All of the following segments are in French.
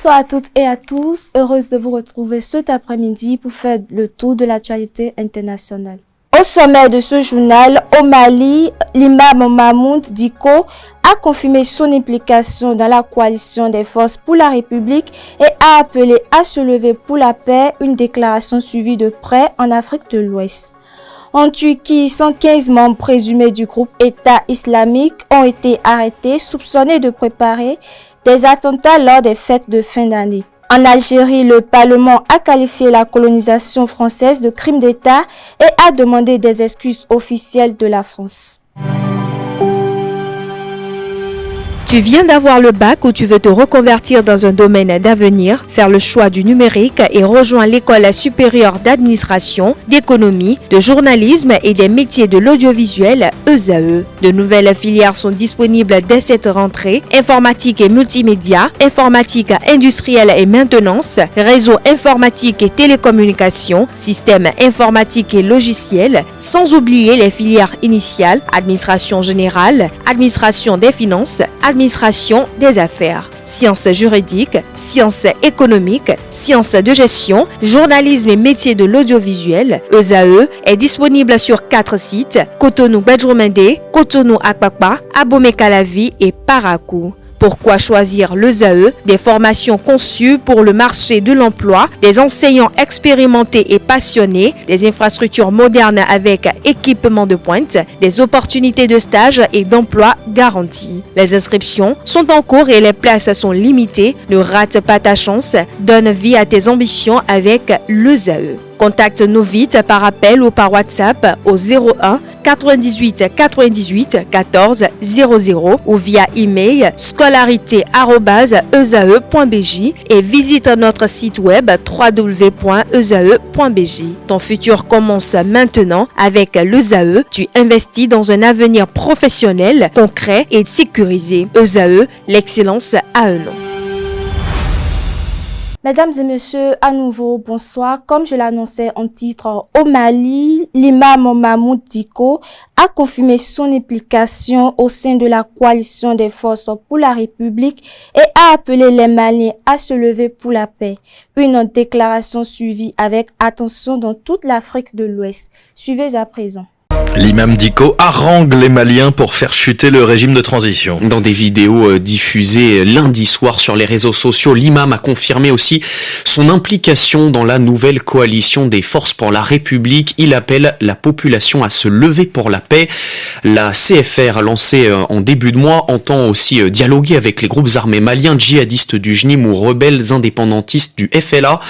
Bonsoir à toutes et à tous, heureuse de vous retrouver cet après-midi pour faire le tour de l'actualité internationale. Au sommet de ce journal, au Mali, l'imam Mahmoud Dicko a confirmé son implication dans la coalition des forces pour la République et a appelé à se lever pour la paix, une déclaration suivie de près en Afrique de l'Ouest. En Turquie, 115 membres présumés du groupe État islamique ont été arrêtés, soupçonnés de préparer des attentats lors des fêtes de fin d'année. En Algérie, le Parlement a qualifié la colonisation française de crime d'État et a demandé des excuses officielles de la France. Tu viens d'avoir le bac ou tu veux te reconvertir dans un domaine d'avenir, faire le choix du numérique et rejoindre l'école supérieure d'administration, d'économie, de journalisme et des métiers de l'audiovisuel ESAE. De nouvelles filières sont disponibles dès cette rentrée: informatique et multimédia, informatique industrielle et maintenance, réseau informatique et télécommunications, système informatique et logiciel, sans oublier les filières initiales: administration générale, administration des finances, administration des affaires, sciences juridiques, sciences économiques, sciences de gestion, journalisme et métiers de l'audiovisuel. ESAE est disponible sur 4 sites: Cotonou-Bedroumendé, Cotonou-Akpakpa, Abomey-Calavi et Parakou. Pourquoi choisir l'ESAE? Des formations conçues pour le marché de l'emploi, des enseignants expérimentés et passionnés, des infrastructures modernes avec équipement de pointe, des opportunités de stage et d'emploi garanties. Les inscriptions sont en cours et les places sont limitées. Ne rate pas ta chance. Donne vie à tes ambitions avec l'ESAE. Contacte-nous vite par appel ou par WhatsApp au 01 98 98 14 00 ou via email scolarité@esae.bj et visite notre site web www.esae.bj. Ton futur commence maintenant avec l'ESAE. Tu investis dans un avenir professionnel, concret et sécurisé. ESAE, l'excellence à un nom. Mesdames et messieurs, à nouveau, bonsoir. Comme je l'annonçais en titre, au Mali, l'imam Mahmoud Dicko a confirmé son implication au sein de la coalition des forces pour la République et a appelé les Maliens à se lever pour la paix. Une déclaration suivie avec attention dans toute l'Afrique de l'Ouest. Suivez à présent. L'imam Dicko harangue les Maliens pour faire chuter le régime de transition. Dans des vidéos diffusées lundi soir sur les réseaux sociaux, l'imam a confirmé aussi son implication dans la nouvelle coalition des forces pour la République. Il appelle la population à se lever pour la paix. La CFR, lancée en début de mois, entend aussi dialoguer avec les groupes armés maliens, djihadistes du JNIM ou rebelles indépendantistes du FLA.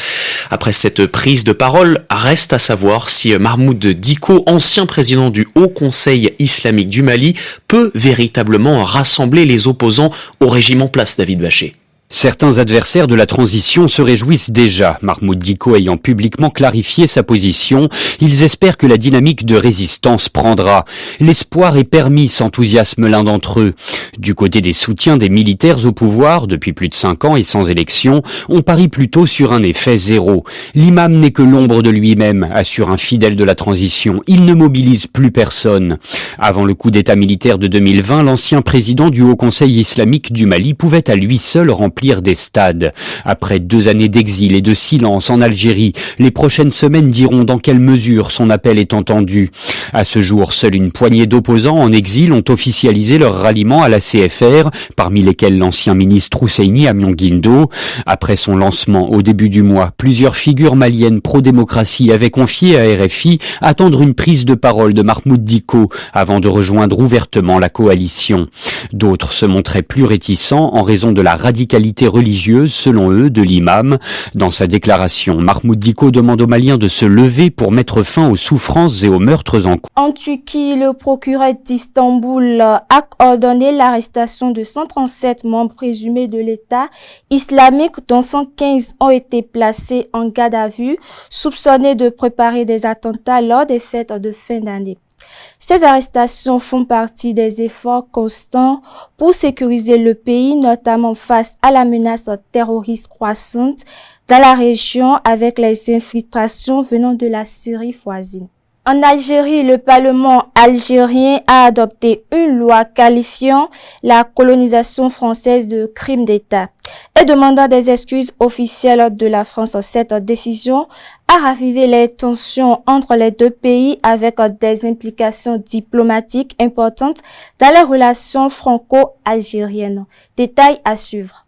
Après cette prise de parole, reste à savoir si Mahmoud Dicko, ancien président du Haut Conseil islamique du Mali, peut véritablement rassembler les opposants au régime en place, David Bachet. Certains adversaires de la transition se réjouissent déjà. Mahmoud Dicko ayant publiquement clarifié sa position, ils espèrent que la dynamique de résistance prendra. L'espoir est permis, s'enthousiasme l'un d'entre eux. Du côté des soutiens des militaires au pouvoir, depuis plus de 5 ans et sans élection, on parie plutôt sur un effet zéro. L'imam n'est que l'ombre de lui-même, assure un fidèle de la transition. Il ne mobilise plus personne. Avant le coup d'état militaire de 2020, l'ancien président du Haut Conseil islamique du Mali pouvait à lui seul remplir des stades. Après 2 années d'exil et de silence en Algérie, les prochaines semaines diront dans quelle mesure son appel est entendu. À ce jour, seule une poignée d'opposants en exil ont officialisé leur ralliement à la CFR, parmi lesquels l'ancien ministre Husseini Amion Guindo. Après son lancement au début du mois, plusieurs figures maliennes pro-démocratie avaient confié à RFI attendre une prise de parole de Mahmoud Dicko avant de rejoindre ouvertement la coalition. D'autres se montraient plus réticents en raison de la radicalité religieuse, selon eux, de l'imam. Dans sa déclaration, Mahmoud Dicko demande aux Maliens de se lever pour mettre fin aux souffrances et aux meurtres en cours. En Turquie, le procureur d'Istanbul a ordonné l'arrestation de 137 membres présumés de l'État islamique, dont 115 ont été placés en garde à vue, soupçonnés de préparer des attentats lors des fêtes de fin d'année. Ces arrestations font partie des efforts constants pour sécuriser le pays, notamment face à la menace terroriste croissante dans la région avec les infiltrations venant de la Syrie voisine. En Algérie, le Parlement algérien a adopté une loi qualifiant la colonisation française de crime d'État et demandant des excuses officielles de la France. Cette décision a ravivé les tensions entre les deux pays avec des implications diplomatiques importantes dans les relations franco-algériennes. Détail à suivre.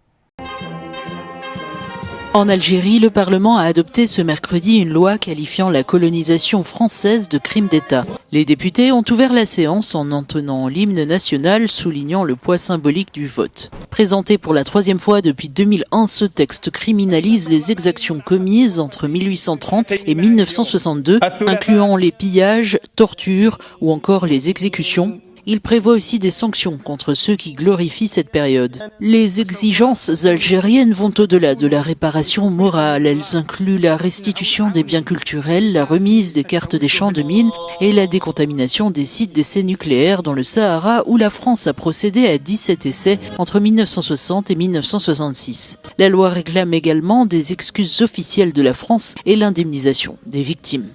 En Algérie, le Parlement a adopté ce mercredi une loi qualifiant la colonisation française de crime d'État. Les députés ont ouvert la séance en entonnant l'hymne national, soulignant le poids symbolique du vote. Présenté pour la troisième fois depuis 2001, ce texte criminalise les exactions commises entre 1830 et 1962, incluant les pillages, tortures ou encore les exécutions. Il prévoit aussi des sanctions contre ceux qui glorifient cette période. Les exigences algériennes vont au-delà de la réparation morale. Elles incluent la restitution des biens culturels, la remise des cartes des champs de mines et la décontamination des sites d'essais nucléaires dans le Sahara où la France a procédé à 17 essais entre 1960 et 1966. La loi réclame également des excuses officielles de la France et l'indemnisation des victimes.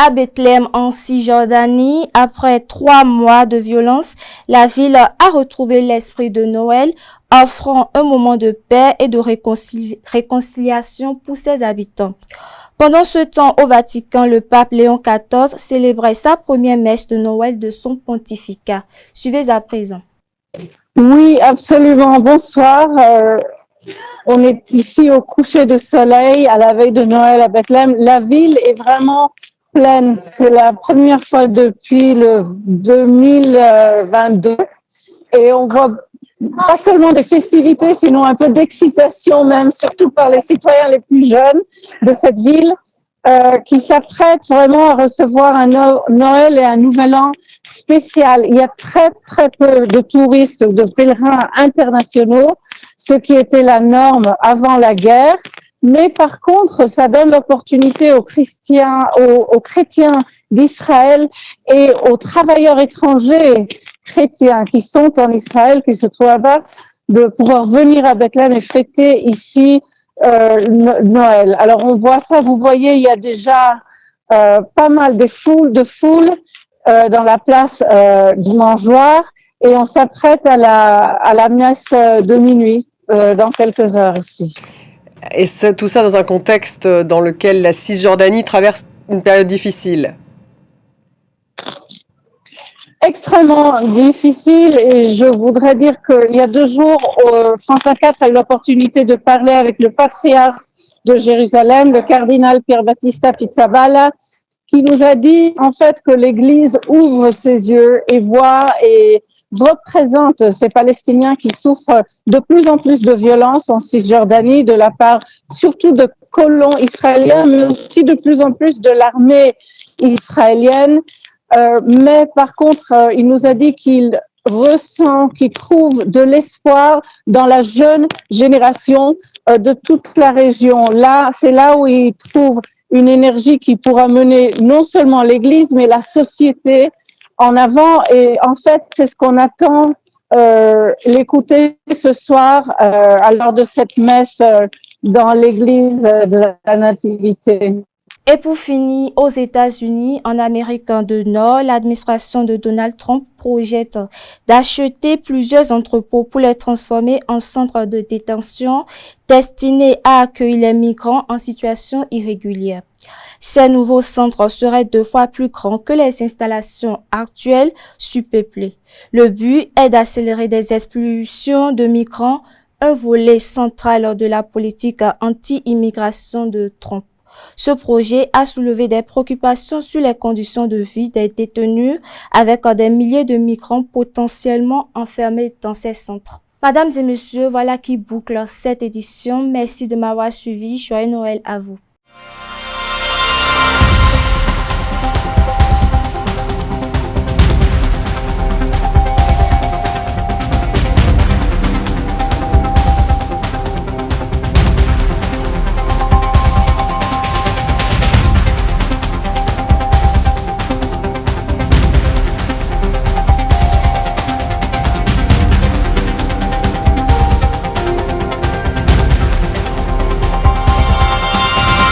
À Bethléem, en Cisjordanie, après 3 mois de violence, la ville a retrouvé l'esprit de Noël, offrant un moment de paix et de réconciliation pour ses habitants. Pendant ce temps, au Vatican, le pape Léon XIV célébrait sa première messe de Noël de son pontificat. Suivez à présent. Oui, absolument. Bonsoir. On est ici au coucher de soleil, à la veille de Noël à Bethléem. La ville est vraiment pleine. C'est la première fois depuis le 2022 et on voit pas seulement des festivités, sinon un peu d'excitation même, surtout par les citoyens les plus jeunes de cette ville qui s'apprêtent vraiment à recevoir un Noël et un Nouvel An spécial. Il y a très très peu de touristes, de pèlerins internationaux, ce qui était la norme avant la guerre. Mais par contre, ça donne l'opportunité aux chrétiens d'Israël et aux travailleurs étrangers chrétiens qui sont en Israël, qui se trouvent là-bas, de pouvoir venir à Bethléem et fêter ici Noël. Alors on voit ça, vous voyez, il y a déjà pas mal de foules dans la place du mangeoir et on s'apprête à la messe de minuit dans quelques heures ici. Et tout ça dans un contexte dans lequel la Cisjordanie traverse une période difficile. Extrêmement difficile et je voudrais dire qu'il y a 2 jours, France 24 a eu l'opportunité de parler avec le patriarche de Jérusalem, le cardinal Pierre Battista Pizzaballa, qui nous a dit en fait que l'Église ouvre ses yeux et voit et représente ces Palestiniens qui souffrent de plus en plus de violence en Cisjordanie de la part surtout de colons israéliens, mais aussi de plus en plus de l'armée israélienne. Mais par contre, il nous a dit qu'il ressent, qu'il trouve de l'espoir dans la jeune génération de toute la région. Là, c'est là où il trouve une énergie qui pourra mener non seulement l'Église, mais la société en avant. Et en fait, c'est ce qu'on attend l'écouter ce soir lors de cette messe dans l'église de la Nativité. Et pour finir, aux États-Unis, en Amérique du Nord, l'administration de Donald Trump projette d'acheter plusieurs entrepôts pour les transformer en centres de détention destinés à accueillir les migrants en situation irrégulière. Ces nouveaux centres seraient 2 fois plus grands que les installations actuelles surpeuplées. Le but est d'accélérer des expulsions de migrants, un volet central de la politique anti-immigration de Trump. Ce projet a soulevé des préoccupations sur les conditions de vie des détenus avec des milliers de migrants potentiellement enfermés dans ces centres. Mesdames et messieurs, voilà qui boucle cette édition. Merci de m'avoir suivi. Joyeux Noël à vous.